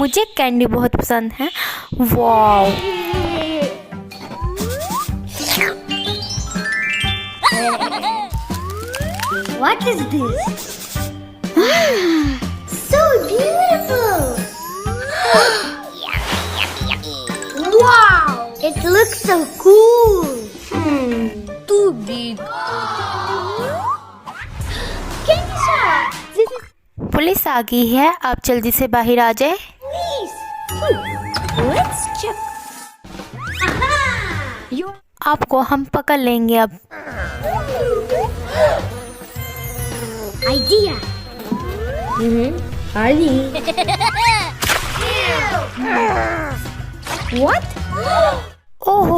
मुझे कैंडी बहुत पसंद है। Wow, What is this? So beautiful! Wow! It looks so cool! too big. Candy shop! This is police आ गई है, आप जल्दी से बाहर आ जाए। please! Let's check. Aha! आपको हम पकड़ लेंगे अब। Idea! Honey! What? ओहो,